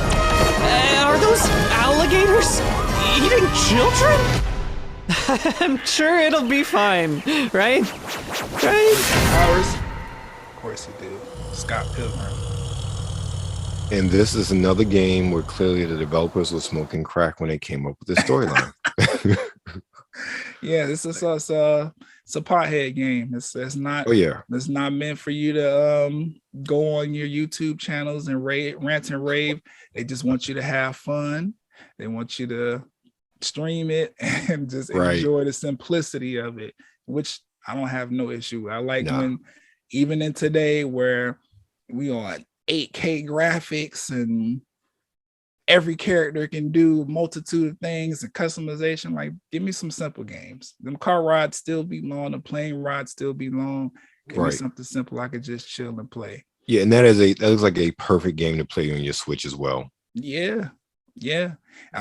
[SPEAKER 4] Are those alligators eating children? I'm sure it'll be fine, right?
[SPEAKER 2] Ours? Of course you do. Scott Pilgrim.
[SPEAKER 1] And this is another game where clearly the developers were smoking crack when they came up with the storyline.
[SPEAKER 2] This is it's a pothead game. It's not. It's not meant for you to go on your YouTube channels and rant and rave. They just want you to have fun. They want you to stream it and just enjoy the simplicity of it. which I don't have no issue. I like
[SPEAKER 1] Nah.
[SPEAKER 2] when, even in today where we on 8K graphics and every character can do a multitude of things and customization. Like, give me some simple games. Them car rides still be long, the plane rides still be long. Give me
[SPEAKER 1] Right.
[SPEAKER 2] something simple I could just chill and play.
[SPEAKER 1] Yeah, and that looks like a perfect game to play on your Switch as well.
[SPEAKER 2] Yeah.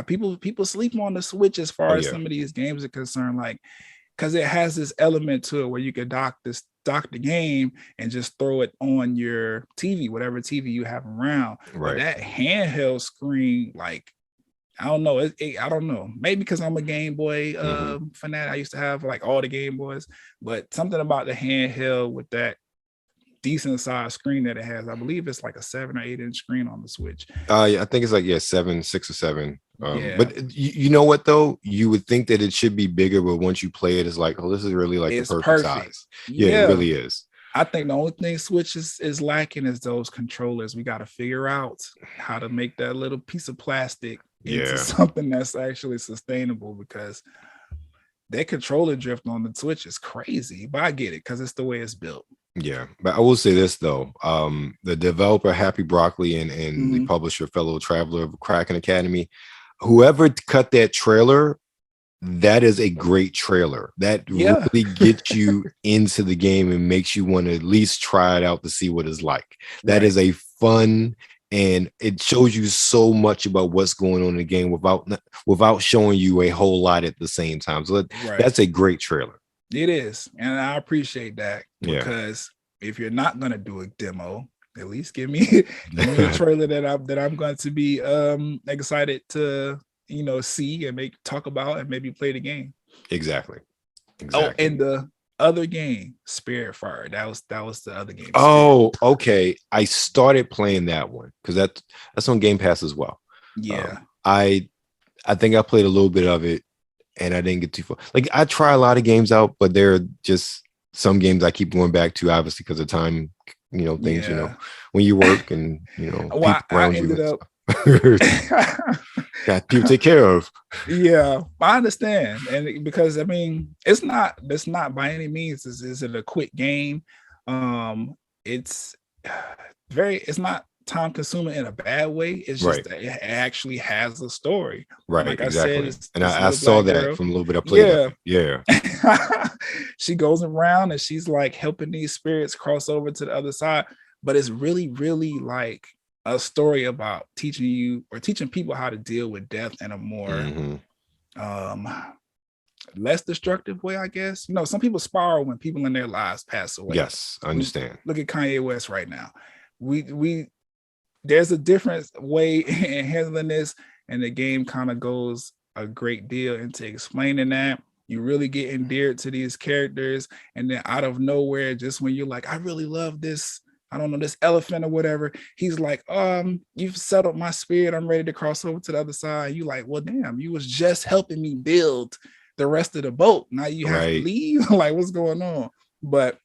[SPEAKER 2] People sleep on the Switch as far as
[SPEAKER 1] yeah.
[SPEAKER 2] some of these games are concerned, like, because it has this element to it where you could dock the game and just throw it on your TV, whatever TV you have around.
[SPEAKER 1] Right.
[SPEAKER 2] But that handheld screen, like, I don't know. I don't know. Maybe because I'm a Game Boy fanatic. I used to have like all the Game Boys, but something about the handheld with that decent sized screen that it has. I believe it's like a 7 or 8 inch screen on the Switch.
[SPEAKER 1] Yeah, I think it's like 6 or 7.
[SPEAKER 2] Yeah.
[SPEAKER 1] But you know what though? You would think that it should be bigger, but once you play it, it's like, oh, this is really like
[SPEAKER 2] It's
[SPEAKER 1] the perfect size. Yeah, it really is.
[SPEAKER 2] I think the only thing Switch is lacking is those controllers. We got to figure out how to make that little piece of plastic into something that's actually sustainable, because that controller drift on the Switch is crazy. But I get it because it's the way it's built.
[SPEAKER 1] Yeah, but I will say this though, the developer Happy Broccoli and the publisher Fellow Traveler of Kraken Academy, whoever cut that trailer, that is a great trailer. That really gets you into the game and makes you want to at least try it out to see what it's like. That is a fun, and it shows you so much about what's going on in the game without showing you a whole lot at the same time. So that's a great trailer.
[SPEAKER 2] It is, and I appreciate that, because if you're not gonna do a demo, at least give me a trailer that I'm going to be excited to see and talk about and maybe play the game. Exactly. Oh, and the other game, Spiritfire, that was the other game.
[SPEAKER 1] Oh, okay. I started playing that one because that's on Game Pass as well.
[SPEAKER 2] Yeah,
[SPEAKER 1] I think I played a little bit of it. And I didn't get too far. Like, I try a lot of games out, but there are just some games I keep going back to, obviously, because of time, things, when you work and,
[SPEAKER 2] well, I ended up
[SPEAKER 1] got people to take care of.
[SPEAKER 2] Yeah, I understand. And because, I mean, it's not by any means, is it a quick game? It's not time consuming in a bad way. It's just that it actually has a story.
[SPEAKER 1] Right.
[SPEAKER 2] Like
[SPEAKER 1] exactly.
[SPEAKER 2] I said,
[SPEAKER 1] and I saw that girl from a little bit I played. Yeah.
[SPEAKER 2] She goes around and she's like helping these spirits cross over to the other side. But it's really, really like a story about teaching people how to deal with death in a more less destructive way, I guess. Some people spiral when people in their lives pass away.
[SPEAKER 1] Yes, I understand.
[SPEAKER 2] Look at Kanye West right now. There's a different way in handling this, and the game kind of goes a great deal into explaining that. You really get endeared to these characters, and then out of nowhere, just when you're like, I really love this, I don't know, this elephant or whatever, he's like, you've settled my spirit, I'm ready to cross over to the other side. You like, well, damn, you was just helping me build the rest of the boat. Now you have to leave. Like, what's going on? But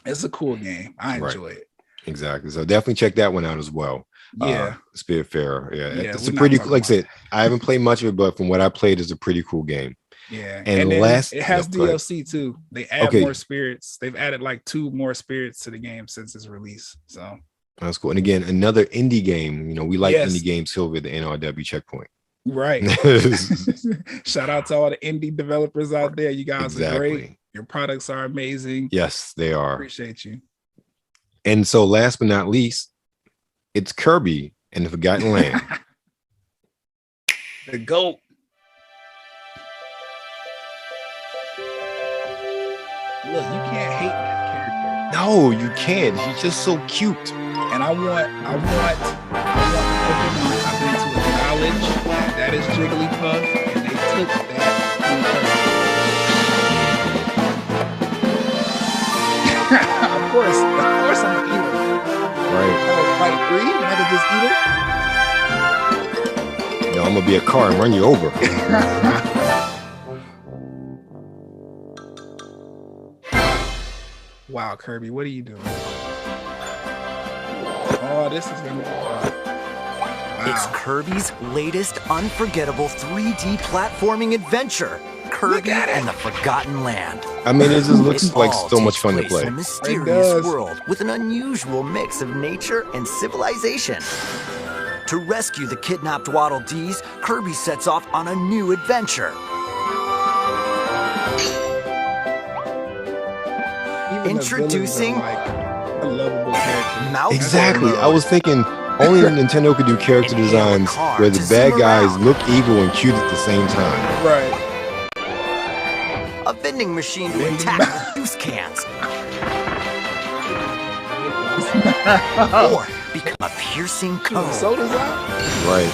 [SPEAKER 2] it's a cool game. I enjoy it.
[SPEAKER 1] Exactly. So definitely check that one out as well.
[SPEAKER 2] Yeah.
[SPEAKER 1] Spiritfarer. Yeah. It's a pretty cool, like I said, I haven't played much of it, but from what I played, it's a pretty cool game.
[SPEAKER 2] Yeah.
[SPEAKER 1] And
[SPEAKER 2] it has DLC too. They add more spirits. They've added like 2 more spirits to the game since its release. So
[SPEAKER 1] that's cool. And again, another indie game. We like indie games over at the NRW checkpoint.
[SPEAKER 2] Right. Shout out to all the indie developers out there. You guys are great. Your products are amazing.
[SPEAKER 1] Yes, they are.
[SPEAKER 2] Appreciate you.
[SPEAKER 1] And so last but not least, it's Kirby and the Forgotten Land.
[SPEAKER 2] The GOAT. Look, you can't hate that character.
[SPEAKER 1] No, you can't. He's just so cute.
[SPEAKER 2] And I want Pokemon I've been to acknowledge that is Jigglypuff, and they took that from Kirby. Of course, I'm an eater.
[SPEAKER 1] Right.
[SPEAKER 2] Fight 3, never just eat it.
[SPEAKER 1] No, I'm gonna be a car and run you over.
[SPEAKER 2] Wow, Kirby, what are you doing? Oh, this is gonna be fun. Wow.
[SPEAKER 5] It's Kirby's latest unforgettable 3D platforming adventure, Kirby and the Forgotten Land.
[SPEAKER 1] I mean, it just looks
[SPEAKER 5] It
[SPEAKER 1] like
[SPEAKER 5] all
[SPEAKER 1] so much
[SPEAKER 5] takes
[SPEAKER 1] fun to
[SPEAKER 5] place
[SPEAKER 1] play.
[SPEAKER 5] in a
[SPEAKER 2] It
[SPEAKER 5] mysterious
[SPEAKER 2] does.
[SPEAKER 5] world with an unusual mix of nature and civilization. To rescue the kidnapped Waddle Dees, Kirby sets off on a new adventure.
[SPEAKER 2] Even
[SPEAKER 5] Introducing
[SPEAKER 2] the villains are like a lovable character.
[SPEAKER 5] Mouthful
[SPEAKER 1] Exactly. I
[SPEAKER 5] Mode.
[SPEAKER 1] was thinking only Nintendo could do character
[SPEAKER 5] Inhale a
[SPEAKER 1] designs
[SPEAKER 5] car
[SPEAKER 1] where
[SPEAKER 5] to
[SPEAKER 1] the
[SPEAKER 5] zoom
[SPEAKER 1] bad guys
[SPEAKER 5] around.
[SPEAKER 1] look evil and cute at the same time.
[SPEAKER 2] Right.
[SPEAKER 5] A vending machine to
[SPEAKER 2] Vending
[SPEAKER 5] attack
[SPEAKER 2] ma-
[SPEAKER 5] with juice cans. Or become a piercing cone.
[SPEAKER 2] Soda's out.
[SPEAKER 1] Right.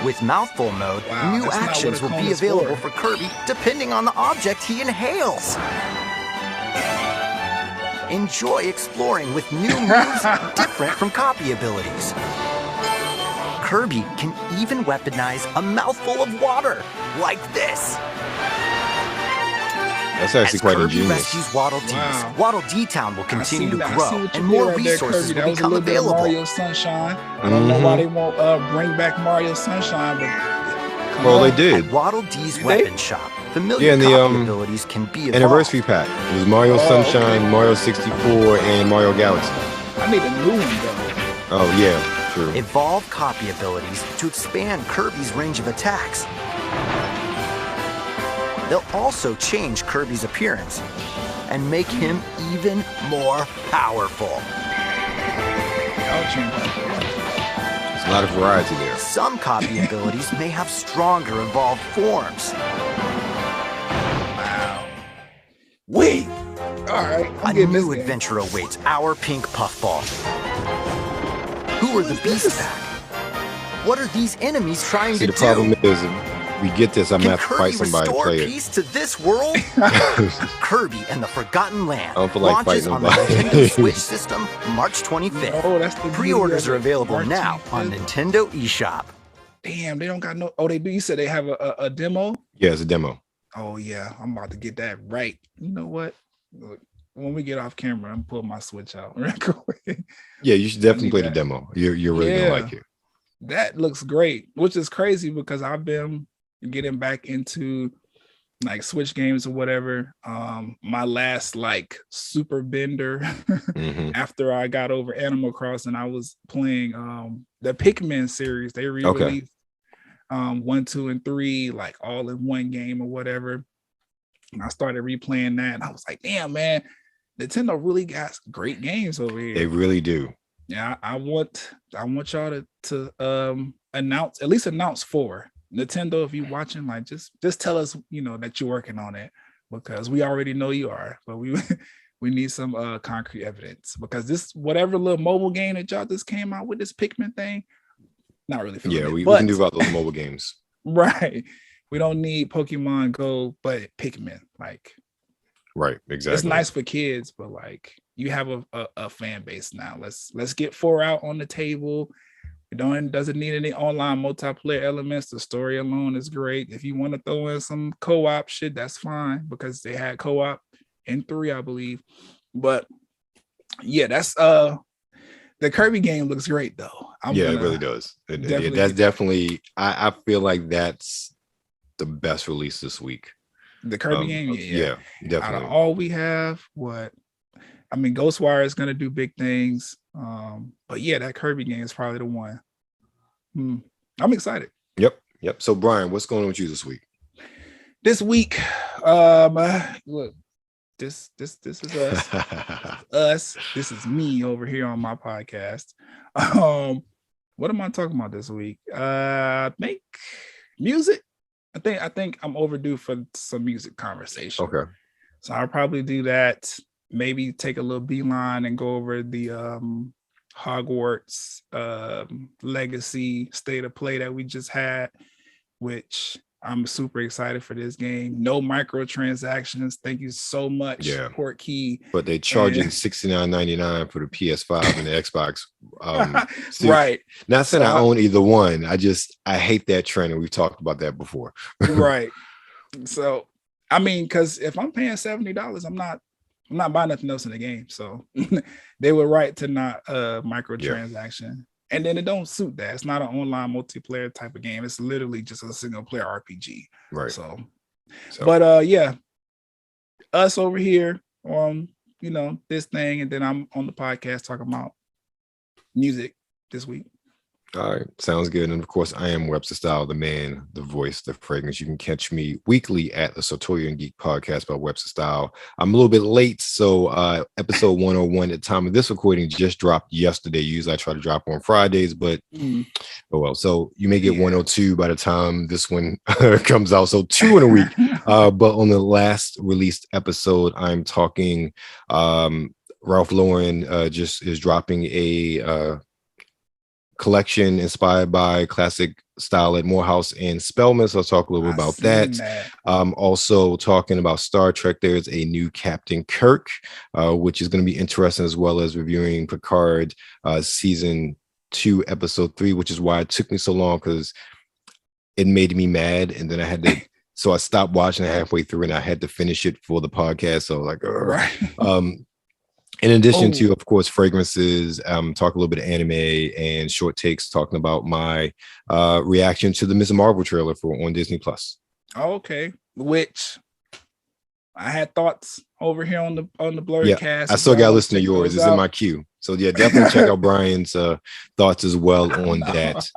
[SPEAKER 5] With Mouthful Mode,
[SPEAKER 2] Wow,
[SPEAKER 5] new
[SPEAKER 2] that's not
[SPEAKER 5] actions
[SPEAKER 2] what
[SPEAKER 5] will
[SPEAKER 2] a
[SPEAKER 5] be
[SPEAKER 2] cone is
[SPEAKER 5] available
[SPEAKER 2] for.
[SPEAKER 5] for Kirby depending on the object he inhales. Enjoy exploring with new moves different from copy abilities. Kirby can even weaponize a mouthful of water, like this.
[SPEAKER 1] That's actually
[SPEAKER 5] As
[SPEAKER 1] quite
[SPEAKER 5] Kirby
[SPEAKER 1] ingenious.
[SPEAKER 5] rescues Waddle Dees,
[SPEAKER 2] Wow.
[SPEAKER 5] Waddle Dee Town will continue to
[SPEAKER 2] I see
[SPEAKER 5] grow,
[SPEAKER 2] what you
[SPEAKER 5] and
[SPEAKER 2] did
[SPEAKER 5] more
[SPEAKER 2] right there,
[SPEAKER 5] resources
[SPEAKER 2] Kirby.
[SPEAKER 5] will
[SPEAKER 2] That was a
[SPEAKER 5] become
[SPEAKER 2] little bit of
[SPEAKER 5] available.
[SPEAKER 2] Mario Sunshine. I don't know why they won't bring back Mario Sunshine, but come
[SPEAKER 1] Well,
[SPEAKER 2] on.
[SPEAKER 1] they did.
[SPEAKER 5] At Waddle Dee's
[SPEAKER 2] Did
[SPEAKER 5] weapon shop, familiar
[SPEAKER 1] Yeah, and the,
[SPEAKER 5] copy abilities can be evolved.
[SPEAKER 1] Anniversary pack. It was Mario Sunshine,
[SPEAKER 2] okay.
[SPEAKER 1] Mario 64, and Mario Galaxy.
[SPEAKER 2] I need a new one though.
[SPEAKER 1] Oh yeah, true.
[SPEAKER 5] Evolve copy abilities to expand Kirby's range of attacks. They'll also change Kirby's appearance and make him even more powerful.
[SPEAKER 2] I'll change that.
[SPEAKER 1] There's a lot of variety there.
[SPEAKER 5] Some copy abilities may have stronger evolved forms.
[SPEAKER 2] Wow. Wait. All right. I'm
[SPEAKER 5] A
[SPEAKER 2] getting this
[SPEAKER 5] new
[SPEAKER 2] game.
[SPEAKER 5] adventure awaits our pink puffball. Who are the Beast Pack? What are these enemies trying
[SPEAKER 1] See,
[SPEAKER 5] to
[SPEAKER 1] the
[SPEAKER 5] do?
[SPEAKER 1] problem is, if we get this, I'm
[SPEAKER 5] Can
[SPEAKER 1] gonna have to fight
[SPEAKER 5] Kirby
[SPEAKER 1] somebody to
[SPEAKER 5] restore
[SPEAKER 1] play it.
[SPEAKER 5] peace to this world? Kirby and the Forgotten Land
[SPEAKER 1] I don't feel like
[SPEAKER 5] launches
[SPEAKER 1] fighting
[SPEAKER 5] on the
[SPEAKER 1] nobody.
[SPEAKER 5] Nintendo Switch system March 25th.
[SPEAKER 2] Oh, that's the beauty
[SPEAKER 5] Pre-orders
[SPEAKER 2] of
[SPEAKER 5] are
[SPEAKER 2] it.
[SPEAKER 5] available
[SPEAKER 2] March
[SPEAKER 5] now on
[SPEAKER 2] 25th.
[SPEAKER 5] Nintendo eShop.
[SPEAKER 2] Damn, they don't got no. Oh, they do. You said they have a demo.
[SPEAKER 1] Yeah, it's a demo.
[SPEAKER 2] Oh yeah, I'm about to get that right. You know what? Look, when we get off camera, I'm pulling my Switch out.
[SPEAKER 1] Yeah, you should definitely
[SPEAKER 2] need
[SPEAKER 1] play the
[SPEAKER 2] that.
[SPEAKER 1] demo. You're really
[SPEAKER 2] Yeah.
[SPEAKER 1] gonna like it.
[SPEAKER 2] That looks great, which is crazy because I've been getting back into like Switch games or whatever. My last like super bender
[SPEAKER 1] Mhm.
[SPEAKER 2] after I got over Animal Crossing, I was playing the Pikmin series. They re-released 1, 2, and 3 like all in one game or whatever. And I started replaying that, and I was like, damn, man, Nintendo really got great games over here.
[SPEAKER 1] They really do.
[SPEAKER 2] Yeah, I want y'all to announce 4. Nintendo, if you're watching, like just tell us, that you're working on it, because we already know you are, but we need some concrete evidence, because this whatever little mobile game that y'all just came out with, this Pikmin thing, not really feeling
[SPEAKER 1] Yeah,
[SPEAKER 2] it,
[SPEAKER 1] we
[SPEAKER 2] but
[SPEAKER 1] can do about those mobile games.
[SPEAKER 2] right. We don't need Pokemon Go, but Pikmin, like
[SPEAKER 1] Right, exactly.
[SPEAKER 2] it's nice for kids, but like you have a fan base now. Let's get 4 out on the table. It doesn't need any online multiplayer elements. The story alone is great. If you want to throw in some co-op shit, that's fine, because they had co-op in 3, I believe. But yeah, that's the Kirby game looks great though.
[SPEAKER 1] It really does.
[SPEAKER 2] definitely
[SPEAKER 1] That's
[SPEAKER 2] get that.
[SPEAKER 1] definitely. I feel like that's the best release this week.
[SPEAKER 2] The Kirby game,
[SPEAKER 1] Yeah,
[SPEAKER 2] Out
[SPEAKER 1] definitely.
[SPEAKER 2] of all we have, Ghostwire is gonna do big things. But yeah, that Kirby game is probably the one. I'm excited.
[SPEAKER 1] Yep. So Brian, what's going on with you this week?
[SPEAKER 2] This week, look, this is us. Us. This is me over here on my podcast. What am I talking about this week? I think music. I think I'm overdue for some music conversation.
[SPEAKER 1] Okay.
[SPEAKER 2] So I'll probably do that. Maybe take a little beeline and go over the Hogwarts Legacy State of Play that we just had, which I'm super excited for this game. No microtransactions. Thank you so much, Port Key.
[SPEAKER 1] But they're charging $69.99 for the PS5 and the Xbox.
[SPEAKER 2] Right.
[SPEAKER 1] Not saying I own either one. I hate that trend, and we've talked about that before.
[SPEAKER 2] Right. So because if I'm paying $70, I'm not buying nothing else in the game. So they were right to not microtransaction. And then it don't suit that. It's not an online multiplayer type of game. It's literally just a single player RPG.
[SPEAKER 1] Right.
[SPEAKER 2] So
[SPEAKER 1] So,
[SPEAKER 2] But yeah, us over here on this thing, and then I'm on the podcast talking about music this week.
[SPEAKER 1] all right, sounds good. And of course, I am WebsterStyle, the man, the voice, the fragrance. You can catch me weekly at the Sartorial Geek podcast by WebsterStyle. I'm a little bit late, so episode 101 at the time of this recording just dropped yesterday. Usually I try to drop on Fridays, but oh well. So you may get 102 by the time this one comes out. So 2 in a week. But on the last released episode, I'm talking Ralph Lauren just is dropping a collection inspired by classic style at Morehouse and Spellman. So I'll talk a little bit about that. Also talking about Star Trek. There's a new Captain Kirk, which is going to be interesting, as well as reviewing Picard season 2, episode 3, which is why it took me so long, because it made me mad. And then I had to, so I stopped watching it halfway through and I had to finish it for the podcast. So like, in addition to, of course, fragrances, talk a little bit of anime and short takes, talking about my reaction to the Ms. Marvel trailer on Disney Plus.
[SPEAKER 2] Okay, which I had thoughts over here on the blerdcast.
[SPEAKER 1] Yeah, I still got to listen to yours. It's in my queue. So yeah, definitely check out Brian's thoughts as well on that.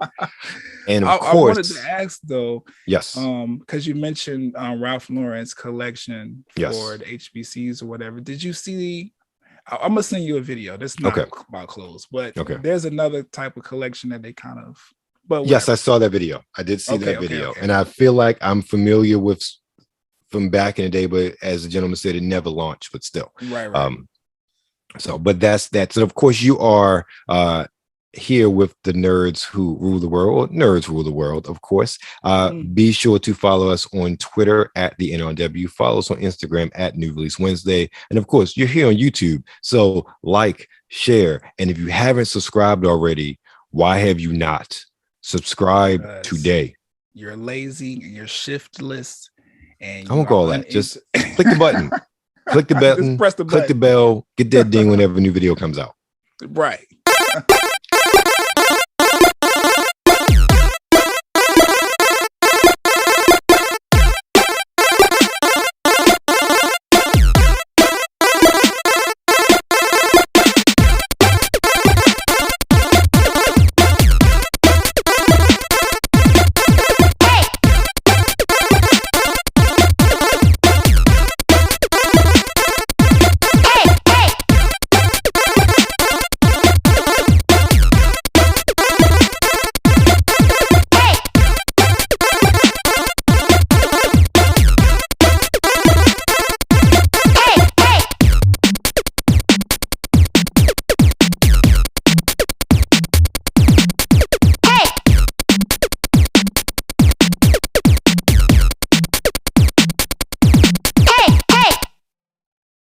[SPEAKER 1] And of course, I
[SPEAKER 2] wanted to ask though,
[SPEAKER 1] yes,
[SPEAKER 2] because you mentioned Ralph Lauren's collection for
[SPEAKER 1] yes.
[SPEAKER 2] the HBCs or whatever. Did you see? I'm gonna send you a video. That's not about clothes, but there's another type of collection that they kind of. But whatever.
[SPEAKER 1] Yes, I saw that video. I did see that video, and I feel like I'm familiar with from back in the day. But as the gentleman said, it never launched, but still,
[SPEAKER 2] right.
[SPEAKER 1] So, but that's and of course you are here with the nerds who rule the world. Nerds rule the world, of course. Be sure to follow us on Twitter at the NRW. Follow us on Instagram at New Release Wednesday. And of course, you're here on YouTube. So like, share. And if you haven't subscribed already, why have you not? Subscribe today.
[SPEAKER 2] You're lazy and you're shiftless. And
[SPEAKER 1] I won't call that. Just click the button. Click the button.
[SPEAKER 2] Press the button.
[SPEAKER 1] Click the bell. Get that ding whenever a new video comes out.
[SPEAKER 2] Right.